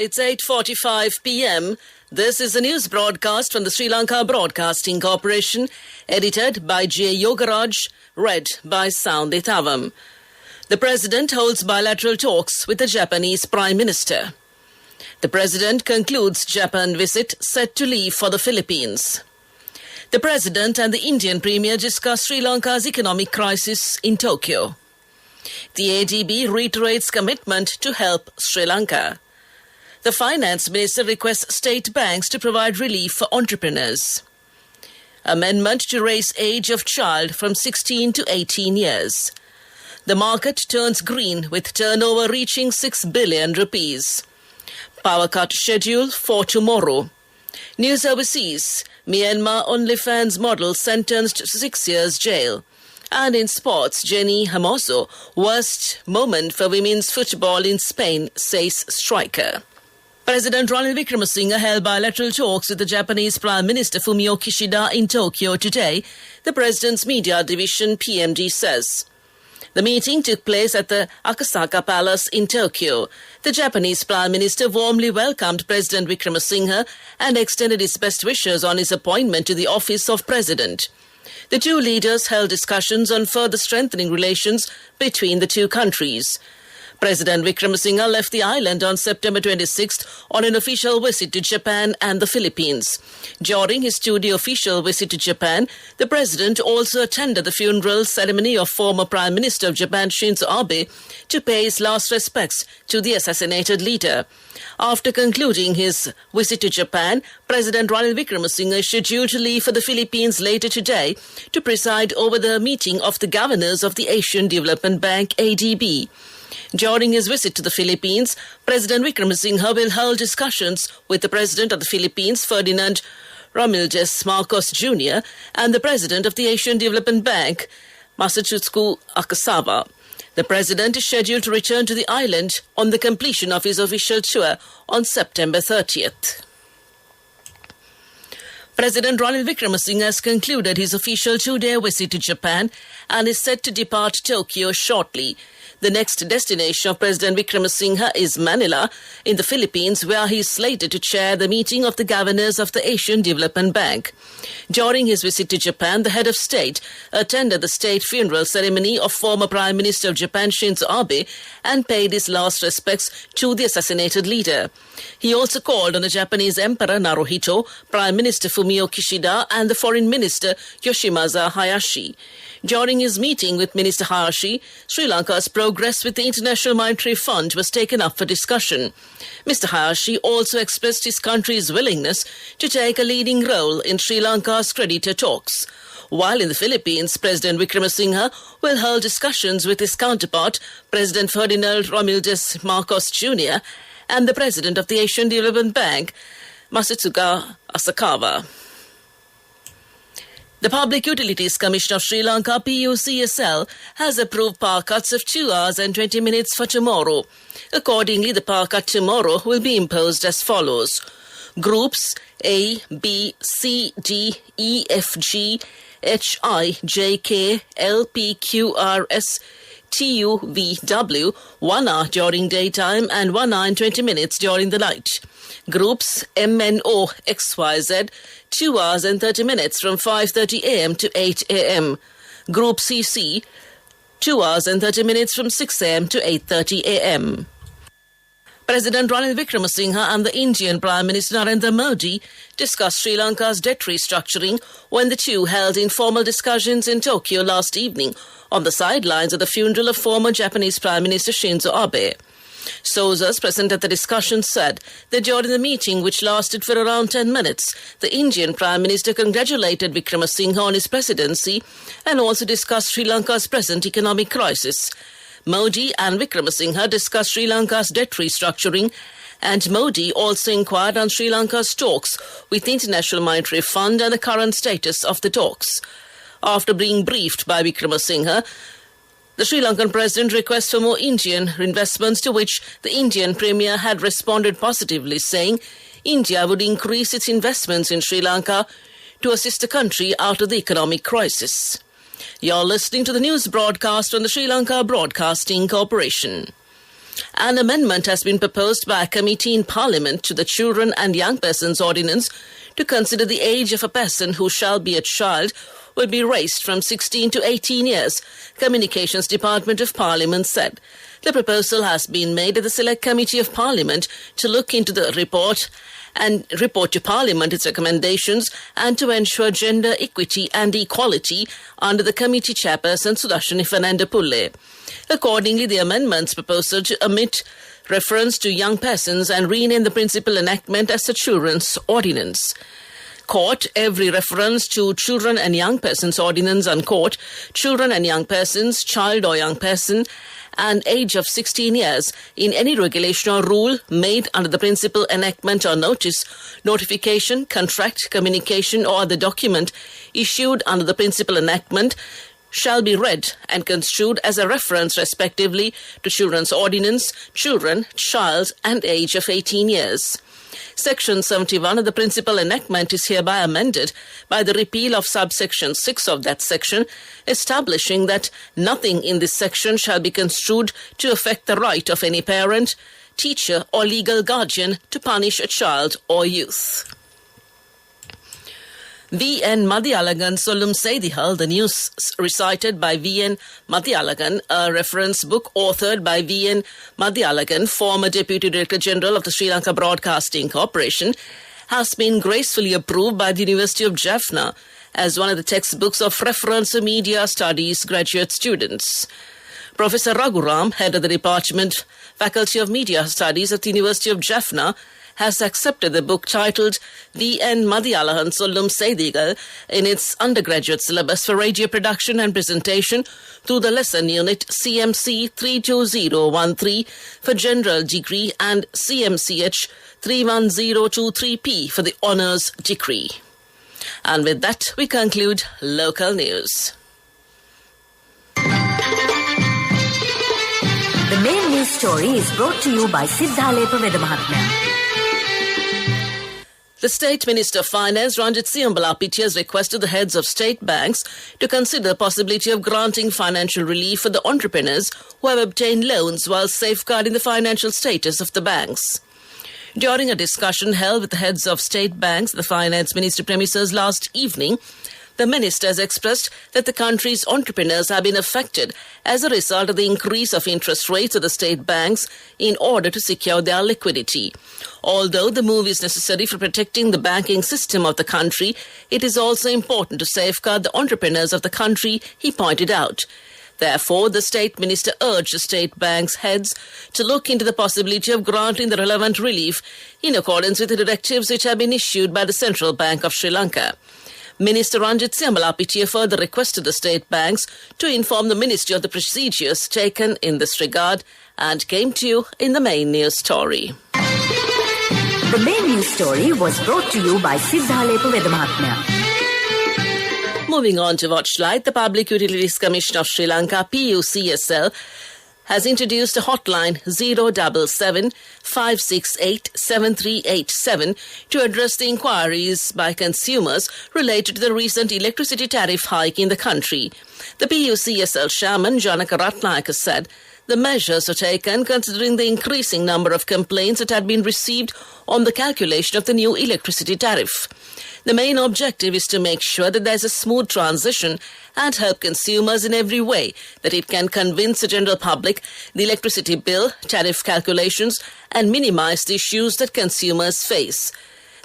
It's 8:45 p.m. This is a news broadcast from the Sri Lanka Broadcasting Corporation, edited by J. Yogaraj, read by Soundit Avam. The President holds bilateral talks with the Japanese Prime Minister. The President concludes Japan visit set to leave for the Philippines. The President and the Indian Premier discuss Sri Lanka's economic crisis in Tokyo. The ADB reiterates commitment to help Sri Lanka. The Finance Minister requests state banks to provide relief for entrepreneurs. Amendment to raise age of child from 16 to 18 years. The market turns green with turnover reaching 6 billion rupees. Power cut schedule for tomorrow. News overseas, Myanmar OnlyFans model sentenced to 6 years jail. And in sports, Jenny Hermoso, worst moment for women's football in Spain, says striker. President Ranil Wickremesinghe held bilateral talks with the Japanese Prime Minister Fumio Kishida in Tokyo today, the President's Media Division PMD says. The meeting took place at the Akasaka Palace in Tokyo. The Japanese Prime Minister warmly welcomed President Wickremesinghe and extended his best wishes on his appointment to the office of President. The two leaders held discussions on further strengthening relations between the two countries. President Wickremesinghe left the island on September 26th on an official visit to Japan and the Philippines. During his two-day official visit to Japan, the President also attended the funeral ceremony of former Prime Minister of Japan Shinzo Abe to pay his last respects to the assassinated leader. After concluding his visit to Japan, President Ranil Wickremesinghe is scheduled to leave for the Philippines later today to preside over the meeting of the governors of the Asian Development Bank ADB. During his visit to the Philippines, President Wickremesinghe will hold discussions with the President of the Philippines, Ferdinand Romualdez Marcos Jr., and the President of the Asian Development Bank, Masatsugu Akasawa. The President is scheduled to return to the island on the completion of his official tour on September 30th. President Ranil Wickremesinghe has concluded his official two-day visit to Japan and is set to depart Tokyo shortly. The next destination of President Wickremesinghe is Manila, in the Philippines, where he is slated to chair the meeting of the governors of the Asian Development Bank. During his visit to Japan, the head of state attended the state funeral ceremony of former Prime Minister of Japan Shinzo Abe and paid his last respects to the assassinated leader. He also called on the Japanese Emperor Naruhito, Prime Minister Fumio Kishida, and the Foreign Minister Yoshimasa Hayashi. During his meeting with Minister Hayashi, Sri Lanka's progress with the International Monetary Fund was taken up for discussion. Mr. Hayashi also expressed his country's willingness to take a leading role in Sri Lanka's creditor talks. While in the Philippines, President Wickremesinghe will hold discussions with his counterpart, President Ferdinand Romualdez Marcos Jr., and the President of the Asian Development Bank, Masatsugu Akasawa. The Public Utilities Commission of Sri Lanka, PUCSL, has approved power cuts of 2 hours and 20 minutes for tomorrow. Accordingly, the power cut tomorrow will be imposed as follows. Groups A, B, C, D, E, F, G, H, I, J, K, L, P, Q, R, S, T, U, V, W, 1 hour during daytime and 1 hour and 20 minutes during the night. Groups M, N, O, X, Y, Z, 2 hours and 30 minutes from 5:30 a.m. to 8 a.m. Group CC, 2 hours and 30 minutes from 6 a.m. to 8:30 a.m. President Ranil Wickremesinghe and the Indian Prime Minister Narendra Modi discussed Sri Lanka's debt restructuring when the two held informal discussions in Tokyo last evening on the sidelines of the funeral of former Japanese Prime Minister Shinzo Abe. Sources present at the discussion said that during the meeting, which lasted for around 10 minutes, the Indian Prime Minister congratulated Wickremesinghe on his presidency and also discussed Sri Lanka's present economic crisis. Modi and Wickremesinghe discussed Sri Lanka's debt restructuring, and Modi also inquired on Sri Lanka's talks with the International Monetary Fund and the current status of the talks. After being briefed by Wickremesinghe, the Sri Lankan president requests for more Indian investments, to which the Indian premier had responded positively, saying India would increase its investments in Sri Lanka to assist the country out of the economic crisis. You're listening to the news broadcast on the Sri Lanka Broadcasting Corporation. An amendment has been proposed by a committee in Parliament to the Children and Young Persons Ordinance to consider the age of a person who shall be a child will be raised from 16 to 18 years, Communications Department of Parliament said. The proposal has been made at the Select Committee of Parliament to look into the report and report to Parliament its recommendations and to ensure gender equity and equality under the committee chairperson Sudashini Fernanda-Pulle. Accordingly, the amendments proposal to omit reference to young persons and rename the principal enactment as the Children's Ordinance. Court, every reference to Children and Young Persons Ordinance unquote, children and young persons, child or young person, and age of 16 years in any regulation or rule made under the principal enactment or notice, notification, contract, communication or other document issued under the principal enactment shall be read and construed as a reference respectively to Children's Ordinance, children, child and age of 18 years. Section 71 of the principal enactment is hereby amended by the repeal of subsection 6 of that section, establishing that nothing in this section shall be construed to affect the right of any parent, teacher or legal guardian to punish a child or youth. V.N. Madhyalagan Sollum Seidihal, the news recited by V.N. Madhyalagan, a reference book authored by V.N. Madhyalagan, former Deputy Director General of the Sri Lanka Broadcasting Corporation, has been gracefully approved by the University of Jaffna as one of the textbooks of reference to media studies graduate students. Professor Raghuram, head of the Department, Faculty of Media Studies at the University of Jaffna, has accepted the book titled V.N. Madhyalagan Sollum Seidhigal in its undergraduate syllabus for radio production and presentation through the lesson unit CMC 32013 for general degree and CMCH 31023P for the honours degree. And with that, we conclude local news. The main news story is brought to you by Siddhalepa Vedamahatmya. The State Minister of Finance, Ranjit Siyambalapiti, has requested the heads of state banks to consider the possibility of granting financial relief for the entrepreneurs who have obtained loans while safeguarding the financial status of the banks. During a discussion held with the heads of state banks at the Finance Ministry premises last evening, the minister has expressed that the country's entrepreneurs have been affected as a result of the increase of interest rates of the state banks in order to secure their liquidity. Although the move is necessary for protecting the banking system of the country, it is also important to safeguard the entrepreneurs of the country, he pointed out. Therefore, the State Minister urged the state banks' heads to look into the possibility of granting the relevant relief in accordance with the directives which have been issued by the Central Bank of Sri Lanka. Minister Ranjit Siyambalapiti further requested the state banks to inform the Ministry of the procedures taken in this regard and came to you in the main news story. The main news story was brought to you by Siddhalepa Vedamahatmya. Moving on to Watchlight, the Public Utilities Commission of Sri Lanka, PUCSL, has introduced a hotline 077 568 7387 to address the inquiries by consumers related to the recent electricity tariff hike in the country. The PUCSL chairman, Janaka Ratnayaka, said the measures were taken considering the increasing number of complaints that had been received on the calculation of the new electricity tariff. The main objective is to make sure that there is a smooth transition and help consumers in every way that it can convince the general public the electricity bill, tariff calculations, and minimize the issues that consumers face.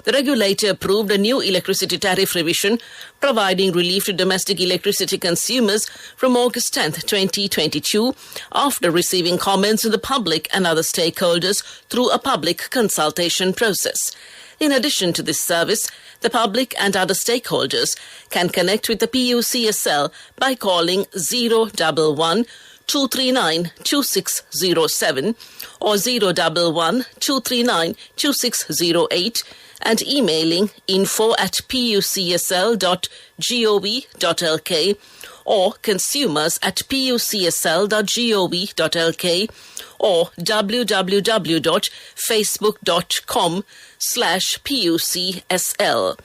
The regulator approved a new electricity tariff revision providing relief to domestic electricity consumers from August 10, 2022, after receiving comments from the public and other stakeholders through a public consultation process. In addition to this service, the public and other stakeholders can connect with the PUCSL by calling 011 239 2607 or 011 239 2608 and emailing info@pucsl.gov.lk or consumers@pucsl.gov.lk or www.facebook.com/PUCSL.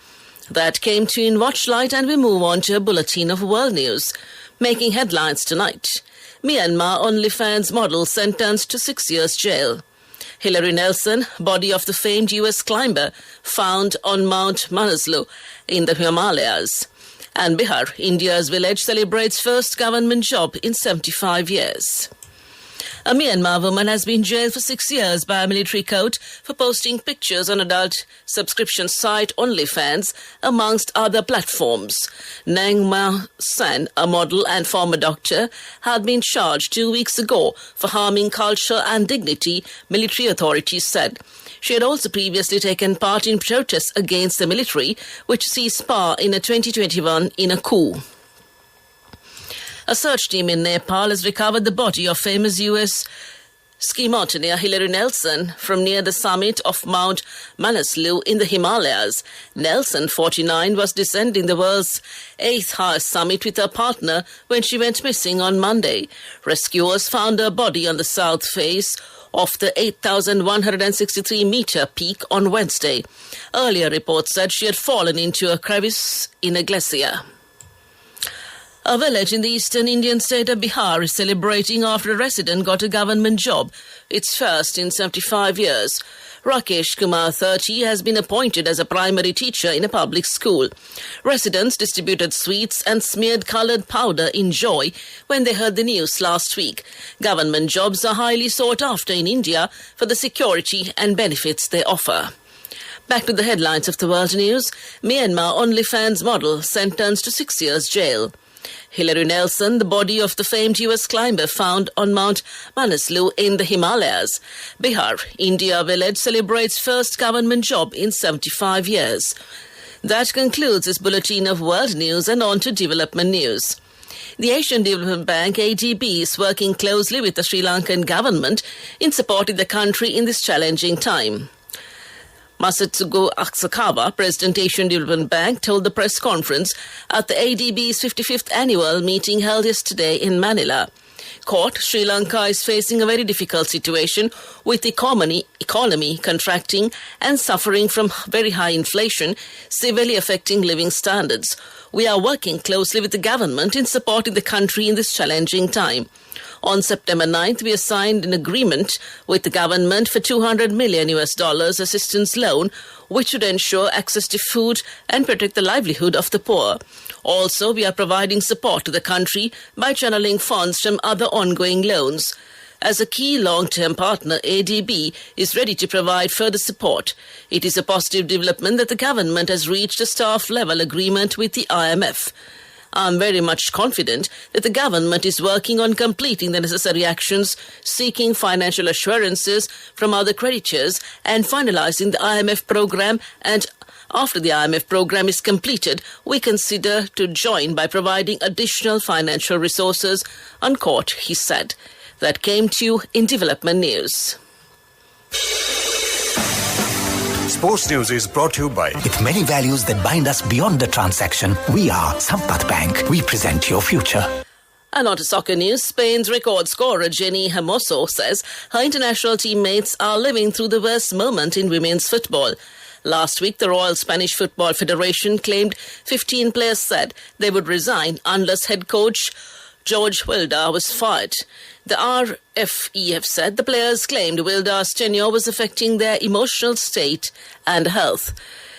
That came to in Watchlight, and we move on to a bulletin of world news. Making headlines tonight. Myanmar OnlyFans model sentenced to 6 years jail. Hilary Nelson, body of the famed US climber, found on Mount Manaslu in the Himalayas. And Bihar, India's village, celebrates first government job in 75 years. A Myanmar woman has been jailed for 6 years by a military court for posting pictures on adult subscription site OnlyFans, amongst other platforms. Nang Ma San, a model and former doctor, had been charged 2 weeks ago for harming culture and dignity, military authorities said. She had also previously taken part in protests against the military, which seized power in 2021 in a coup. A search team in Nepal has recovered the body of famous US ski mountaineer Hilary Nelson from near the summit of Mount Manaslu in the Himalayas. Nelson, 49, was descending the world's 8th highest summit with her partner when she went missing on Monday. Rescuers found her body on the south face of the 8,163-meter peak on Wednesday. Earlier reports said she had fallen into a crevice in a glacier. A village in the eastern Indian state of Bihar is celebrating after a resident got a government job, its first in 75 years. Rakesh Kumar, 30, has been appointed as a primary teacher in a public school. Residents distributed sweets and smeared coloured powder in joy when they heard the news last week. Government jobs are highly sought after in India for the security and benefits they offer. Back to the headlines of the world news. Myanmar OnlyFans model sentenced to 6 years jail. Hilary Nelson, the body of the famed US climber, found on Mount Manaslu in the Himalayas. Bihar, India village, celebrates first government job in 75 years. That concludes this bulletin of world news, and on to development news. The Asian Development Bank, ADB, is working closely with the Sri Lankan government in supporting the country in this challenging time. Masatsugu Asakawa, President Asian Development Bank, told the press conference at the ADB's 55th annual meeting held yesterday in Manila. Quote, Sri Lanka is facing a very difficult situation with the economy contracting and suffering from very high inflation, severely affecting living standards. We are working closely with the government in supporting the country in this challenging time. On September 9th, we signed an agreement with the government for $200 million assistance loan, which would ensure access to food and protect the livelihood of the poor. Also, we are providing support to the country by channeling funds from other ongoing loans. As a key long-term partner, ADB is ready to provide further support. It is a positive development that the government has reached a staff-level agreement with the IMF. I'm very much confident that the government is working on completing the necessary actions, seeking financial assurances from other creditors and finalizing the IMF program, and after the IMF program is completed, we consider to join by providing additional financial resources, unquote, he said. That came to you in development news. Sports News is brought to you by... With many values that bind us beyond the transaction, we are Sampath Bank. We present your future. And on to soccer news. Spain's record scorer Jenny Hermoso says her international teammates are living through the worst moment in women's football. Last week, the Royal Spanish Football Federation claimed 15 players said they would resign unless head coach George Wilder was fired. The RFEF said the players claimed Wilder's tenure was affecting their emotional state and health.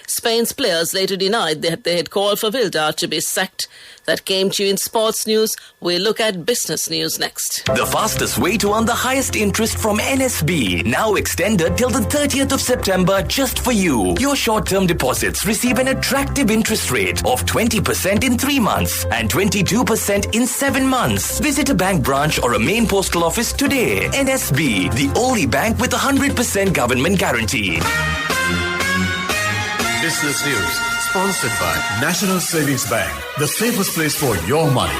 Spain's players later denied that they had called for Wilder to be sacked. That came to you in sports news. We'll look at business news next. The fastest way to earn the highest interest from NSB, now extended till the 30th of September just for you. Your short-term deposits receive an attractive interest rate of 20% in 3 months and 22% in 7 months. Visit a bank branch or a main postal office today. NSB, the only bank with 100% government guarantee. Business News, sponsored by National Savings Bank, the safest place for your money.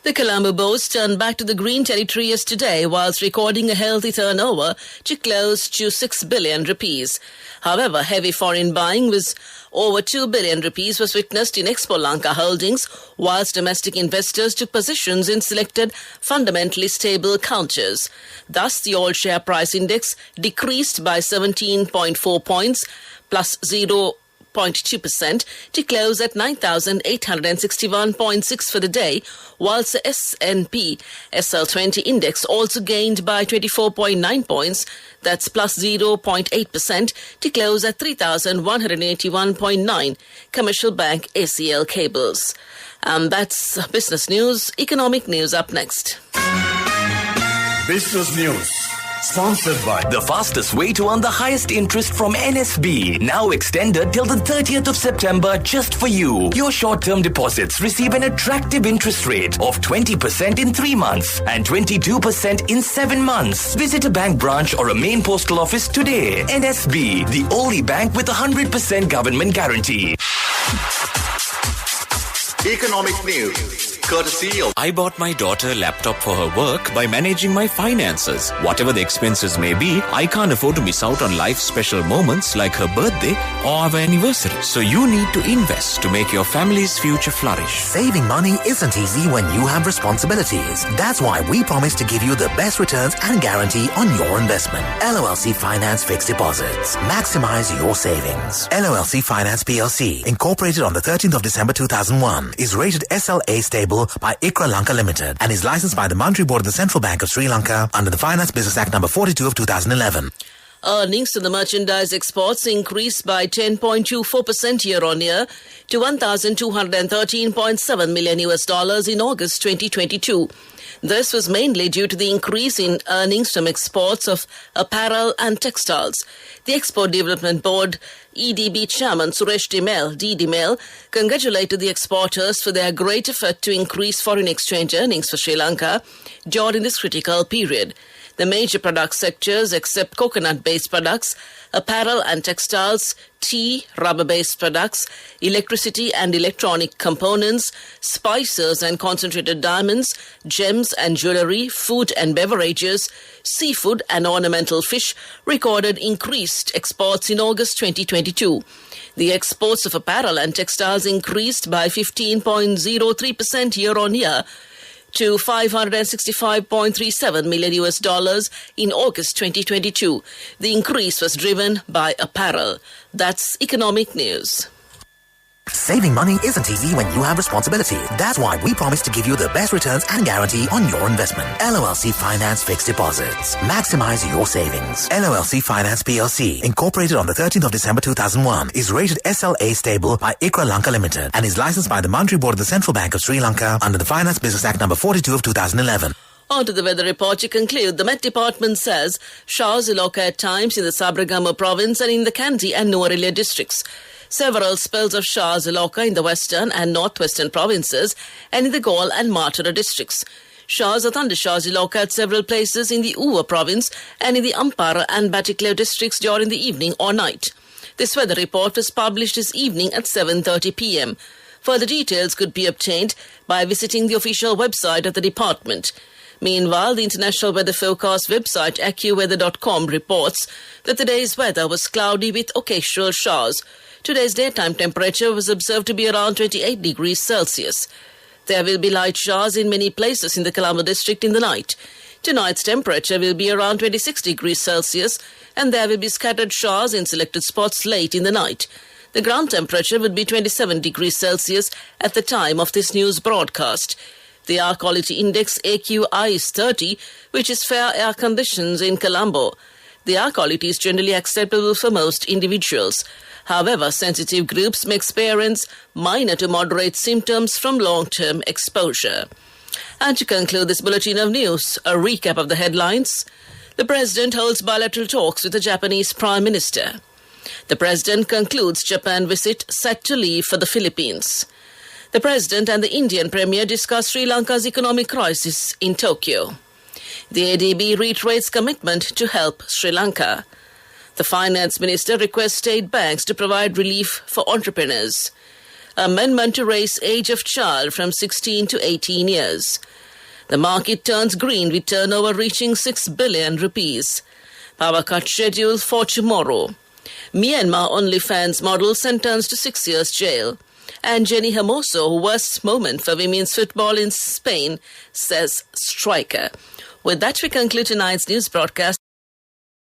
The Colombo Bows turned back to the green territory yesterday whilst recording a healthy turnover to close to 6 billion rupees. However, heavy foreign buying was over 2 billion rupees was witnessed in Expo Lanka holdings, whilst domestic investors took positions in selected fundamentally stable counters. Thus, the all share price index decreased by 17.4 points, plus 0.4 0.2% to close at 9,861.6 for the day, whilst the S&P SL20 index also gained by 24.9 points, that's plus 0.8% to close at 3,181.9, Commercial Bank ACL cables. And that's business news. Economic news up next. Business News, sponsored by The fastest way to earn the highest interest from NSB, now extended till the 30th of September just for you. Your short-term deposits receive an attractive interest rate of 20% in 3 months and 22% in 7 months. Visit a bank branch or a main postal office today. NSB, the only bank with 100% government guarantee. Economic News, courtesy of I bought my daughter a laptop for her work by managing my finances. Whatever the expenses may be, I can't afford to miss out on life's special moments like her birthday or our anniversary. So you need to invest to make your family's future flourish. Saving money isn't easy when you have responsibilities. That's why we promise to give you the best returns and guarantee on your investment. LOLC Finance Fixed Deposits. Maximize your savings. LOLC Finance PLC, incorporated on the 13th of December 2001, is rated SLA stable by ICRA Lanka Limited and is licensed by the Monetary Board of the Central Bank of Sri Lanka under the Finance Business Act number 42 of 2011. Earnings to the merchandise exports increased by 10.24% year-on-year to $1,213.7 million in August 2022. This was mainly due to the increase in earnings from exports of apparel and textiles. The Export Development Board EDB Chairman Suresh Dimel congratulated the exporters for their great effort to increase foreign exchange earnings for Sri Lanka during this critical period. The major product sectors except coconut-based products, apparel and textiles, tea, rubber-based products, electricity and electronic components, spices and concentrated diamonds, gems and jewellery, food and beverages, seafood and ornamental fish recorded increased exports in August 2022. The exports of apparel and textiles increased by 15.03% year-on-year to $565.37 million in August 2022. The increase was driven by apparel. That's economic news. Saving money isn't easy when you have responsibilities. That's why we promise to give you the best returns and guarantee on your investment. LOLC Finance Fixed Deposits. Maximize your savings. LOLC Finance PLC, incorporated on the 13th of December 2001, is rated SLA stable by ICRA Lanka Limited and is licensed by the Monetary Board of the Central Bank of Sri Lanka under the Finance Business Act number 42 of 2011. On to the weather report to conclude. The Met Department says showers will occur at times in the Sabaragama province and in the Kandy and Nuwara districts. Several spells of showers will occur in the western and northwestern provinces and in the Galle and Matara districts. Showers or thundershowers will occur at several places in the Uva province and in the Ampara and Batticaloa districts during the evening or night. This weather report was published this evening at 7:30 p.m. Further details could be obtained by visiting the official website of the department. Meanwhile, the International Weather Forecast website AccuWeather.com reports that the day's weather was cloudy with occasional showers. Today's daytime temperature was observed to be around 28 degrees Celsius. There will be light showers in many places in the Colombo district in the night. Tonight's temperature will be around 26 degrees Celsius and there will be scattered showers in selected spots late in the night. The ground temperature would be 27 degrees Celsius at the time of this news broadcast. The air quality index AQI is 30, which is fair air conditions in Colombo. The air quality is generally acceptable for most individuals. However, sensitive groups may experience minor to moderate symptoms from long-term exposure. And to conclude this bulletin of news, a recap of the headlines. The President holds bilateral talks with the Japanese Prime Minister. The President concludes Japan visit set to leave for the Philippines. The President and the Indian Premier discuss Sri Lanka's economic crisis in Tokyo. The ADB reiterates commitment to help Sri Lanka. The Finance Minister requests state banks to provide relief for entrepreneurs. Amendment to raise age of child from 16 to 18 years. The market turns green with turnover reaching 6 billion rupees. Power cut scheduled for tomorrow. Myanmar OnlyFans model sentenced to 6 years jail. And Jenny Hermoso, worst moment for women's football in Spain, says striker. With that, we conclude tonight's news broadcast.